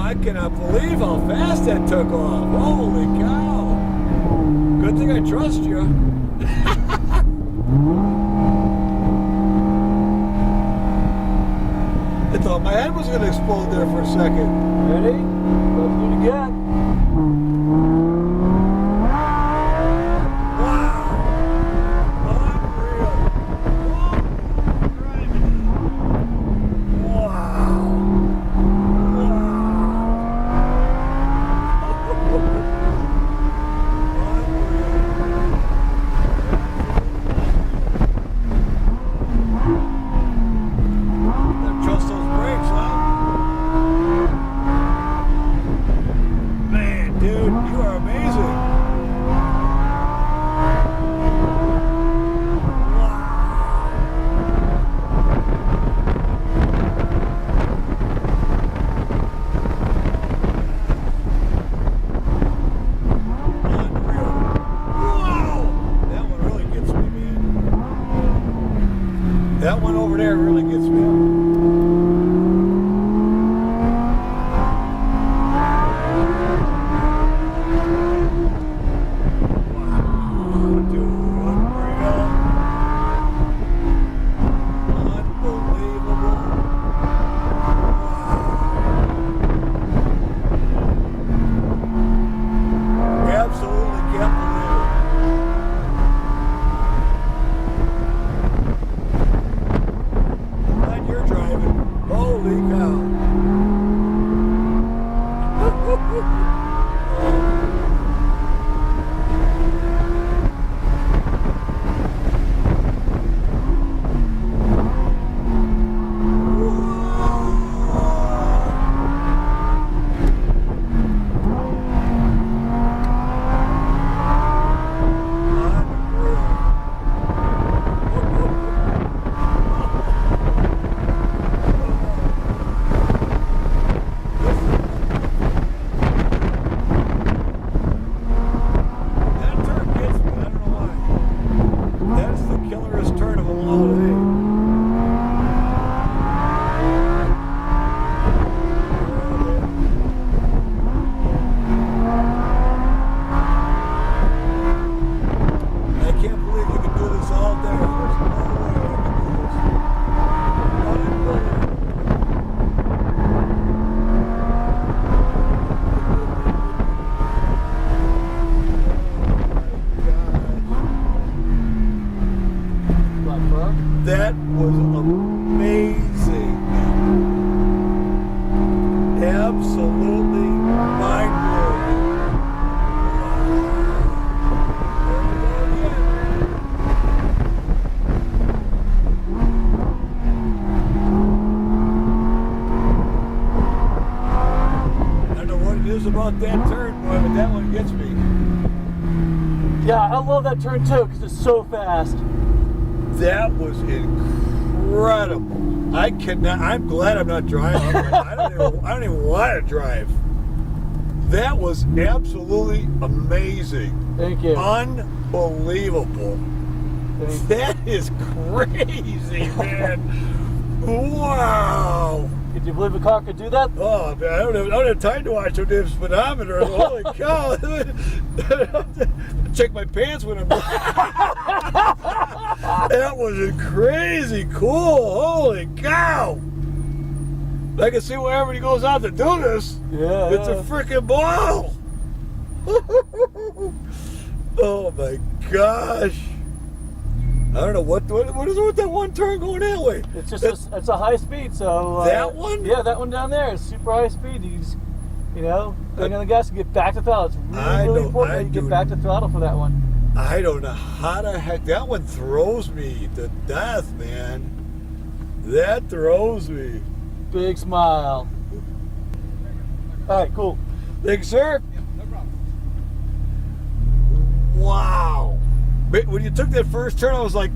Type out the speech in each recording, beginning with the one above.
I cannot believe how fast that took off. Holy cow. Good thing I trust you. I thought my head was going to explode there for a second. Ready? Let's do it again. That one over there really gets me. Wow, dude, unreal. Unbelievable. Wow. We absolutely can't believe it. Holy cow. That was amazing. Absolutely mind-blowing. I don't know what it is about that turn, boy, but that one gets me. Yeah, I love that turn too because it's so fast. That was incredible. I cannot. I'm glad I'm not driving. I don't even want to drive. That was absolutely amazing. Thank you. Unbelievable. That is crazy, man. Wow. Could you believe a car could do that? Oh, man, I don't have time to watch the speedometer. Holy cow. Check my pants when I'm That was crazy cool. Holy cow. I can see why everybody goes out to do this. Yeah. It's a freaking ball. Oh my gosh. I don't know what is it with that one turn going that way. It's just it's a high speed, so that one? Yeah, that one down there is super high speed. You just, bang on the gas and get back to throttle. It's really important that you get back to throttle for that one. I don't know how the heck that one throws me to death, man. That throws me. Big smile. All right, cool. Thank you, sir. Yeah, no problem. Wow. But when you took that first turn, I was like,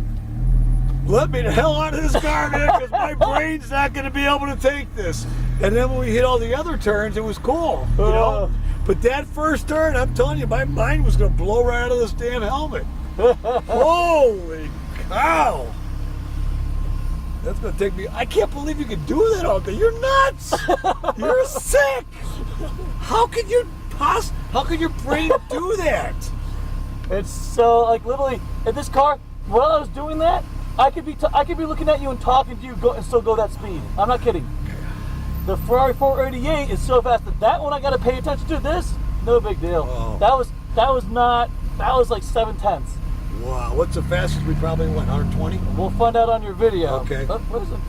let me the hell out of this car, man, because my brain's not going to be able to take this. And then when we hit all the other turns, it was cool, you know? But that first turn, I'm telling you, my mind was going to blow right out of this damn helmet. Holy cow. That's going to take me. I can't believe you can do that all day. You're nuts. You're sick. How could your brain do that? It's so, like, literally, in this car, while I was doing that, I could be looking at you and talking to you and still go that speed. I'm not kidding. The Ferrari 488 is so fast that one I got to pay attention to. This, no big deal. Oh. That was like 7/10. Wow, what's the fastest we probably went? 120? We'll find out on your video. Okay. What is it?